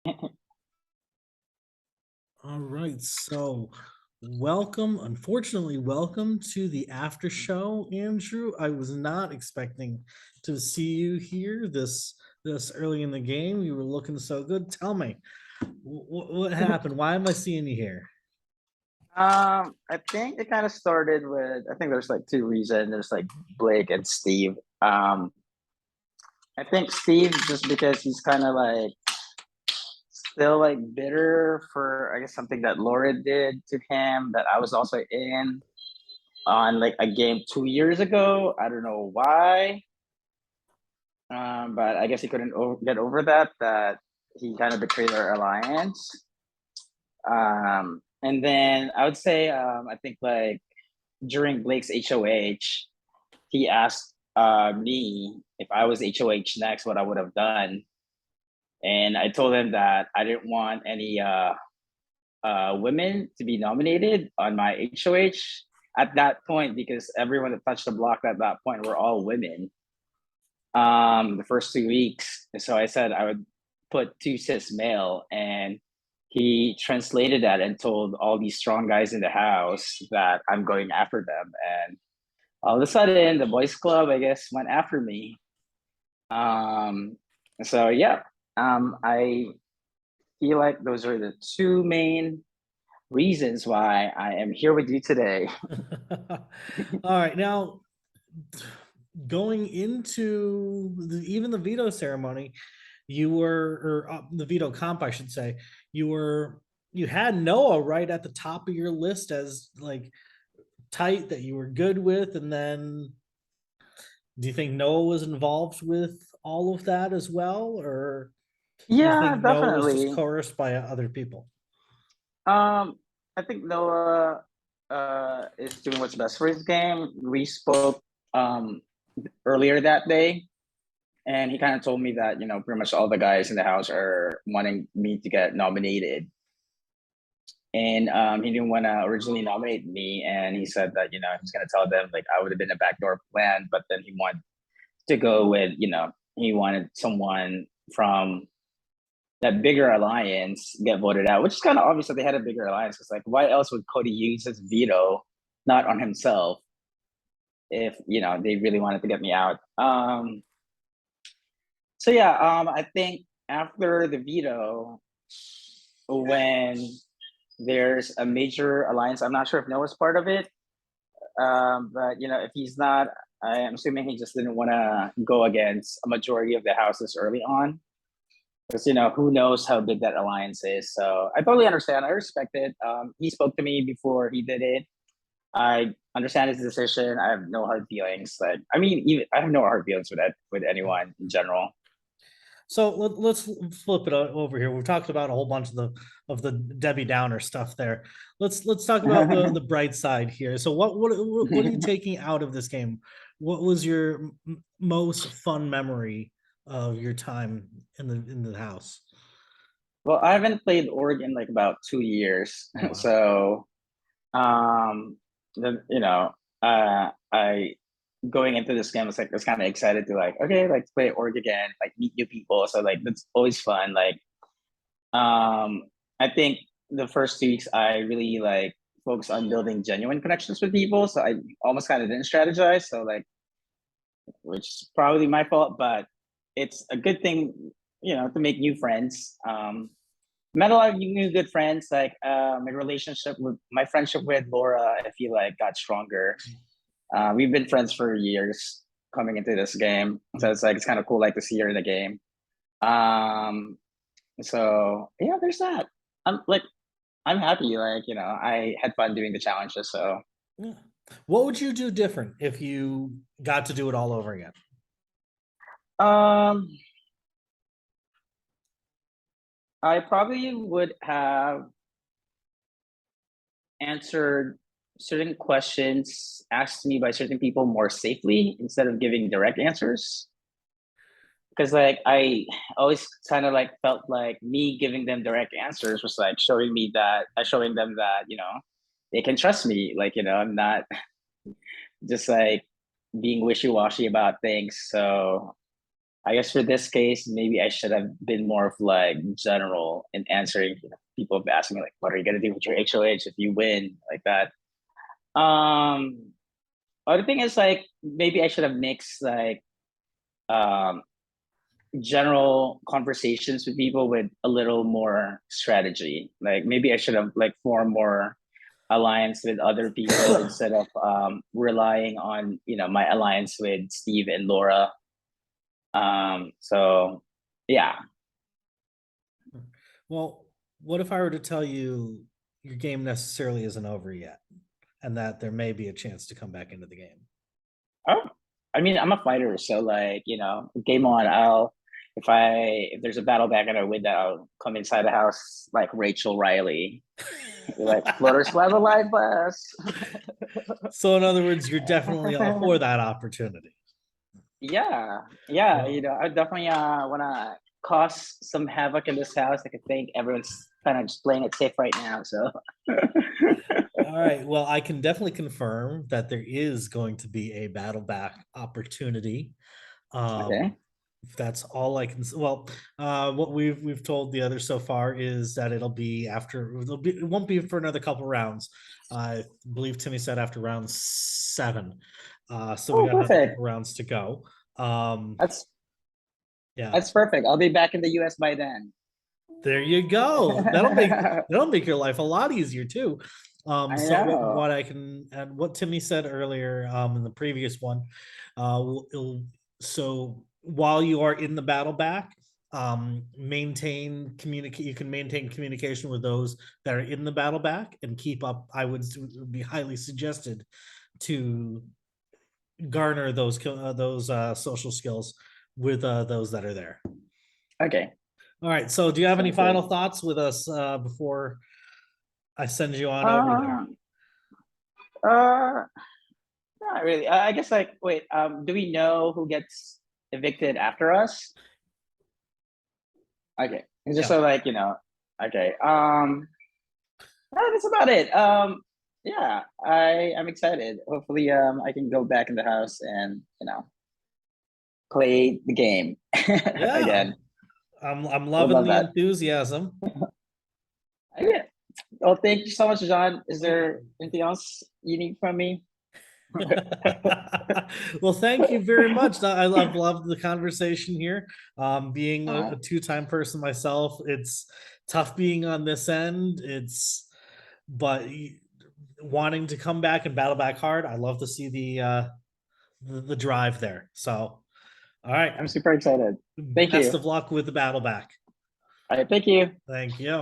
All right, so welcome to the after show, Andrew. I was not expecting to see you here this early in the game. You were looking so good. Tell me, what happened? Why am I seeing you here? I think it kind of started with I think there's like two reasons. There's like Blake and Steve. I think Steve just because he's kind of like still like bitter for I guess something that Laura did to him that I was also in on like a game 2 years ago. I don't know why, but I guess he couldn't get over that he kind of betrayed our alliance. And then I would say I think like during Blake's HOH, he asked me if I was HOH next, what I would have done. And I told him that I didn't want any women to be nominated on my HOH at that point because everyone that touched the block at that point were all women. The first 2 weeks. So I said I would put two cis male, and he translated that and told all these strong guys in the house that I'm going after them. And all of a sudden, the boys' club, I guess, went after me. Um, so yeah, I feel like those are the two main reasons why I am here with you today. All right, now going into even the veto ceremony, you were, or the veto comp, I should say, you had Noah right at the top of your list as like tight that you were good with, and then do you think Noah was involved with all of that as well, or do you Yeah, think Noah was just definitely. coerced by other people? I think Noah is doing what's best for his game. We spoke um, earlier that day, and he kind of told me that pretty much all the guys in the house are wanting me to get nominated, and he didn't want to originally nominate me, and he said that he's gonna tell them like I would have been a backdoor plan, but then he wanted to go with he wanted someone from that bigger alliance get voted out, which is kind of obvious that they had a bigger alliance. Because like, why else would Cody use his veto not on himself if they really wanted to get me out? So yeah, I think after the veto, when there's a major alliance, I'm not sure if Noah's part of it, but if he's not, I'm assuming he just didn't want to go against a majority of the houses early on because who knows how big that alliance is. So I totally understand. I respect it. He spoke to me before he did it. I understand his decision. I have no hard feelings. Like I mean, even I have no hard feelings with that with anyone in general. So let's flip it over here. We've talked about a whole bunch of the Debbie Downer stuff there. Let's talk about the bright side here. So what are you taking out of this game? What was your most fun memory of your time in the house? Well, I haven't played Org in like about 2 years, Oh wow. so um, I going into this game I was kind of excited to like okay, like play Org again, like meet new people. So like that's always fun. Like I think the first 2 weeks I really like focused on building genuine connections with people. So I almost kind of didn't strategize. So like, which is probably my fault, but it's a good thing, to make new friends. Met a lot of new good friends. Like my friendship with Laura, I feel like got stronger. We've been friends for years coming into this game, so it's like it's kind of cool like to see her in the game. Um, so yeah, there's that. I'm happy. Like I had fun doing the challenges. So Yeah. What would you do different if you got to do it all over again? um, I probably would have answered certain questions asked to me by certain people more safely instead of giving direct answers. Because like I always kind of like felt like me giving them direct answers was like showing them that they can trust me. Like I'm not just like being wishy-washy about things. So I guess for this case, maybe I should have been more of like general in answering. People have asked me like, "What are you gonna do with your HOH if you win?" Like that. Um, other thing is like maybe I should have mixed like um general conversations with people with a little more strategy. Like maybe I should have like formed more alliance with other people instead of relying on my alliance with Steve and Laura. So yeah. Well, what if I were to tell you your game necessarily isn't over yet, and that there may be a chance to come back into the game? Oh, I mean, I'm a fighter, so like game on. If there's a battle back and I win that, I'll come inside the house like Rachel Riley, like floaters fly the life bus. So, in other words, you're definitely all for that opportunity. Yeah, yeah, Well, I definitely wanna cause some havoc in this house. I think everyone's kind of just playing it safe right now. So all right. Well, I can definitely confirm that there is going to be a battle back opportunity. Um, okay, that's all I can. Well, what we've told the others so far is that it'll be after. It won't be for another couple rounds. I believe Timmy said after round 7. So we oh, got another perfect. couple rounds to go. Um, That's yeah, that's perfect. I'll be back in the US by then. there you go. That'll make your life a lot easier too. I So know. what I can and what Timmy said earlier in the previous one, so while you are in the battle back, maintain communicate. You can maintain communication with those that are in the battle back and keep up. Would be highly suggested to garner those social skills with those that are there. Okay, All right. So, do you have any sounds good. final thoughts with us before I send you on over there? Uh, uh, Not really. I guess like, wait, do we know who gets evicted after us? Okay, it's just Yeah. so like Okay. That's about it. Yeah, I'm excited. Hopefully, I can go back in the house and play the game Yeah. again. I'm I would loving love the that. enthusiasm. Yeah. Well, thank you so much, John. Is there anything else you need from me? Well, thank you very much. I love loved the conversation here. Being a Uh, two-time person myself, it's tough being on this end. But wanting to come back and battle back hard, I love to see the drive there. So, all right. I'm super excited. Thank Best you. of luck with the battle back. All right, thank you. Thank you.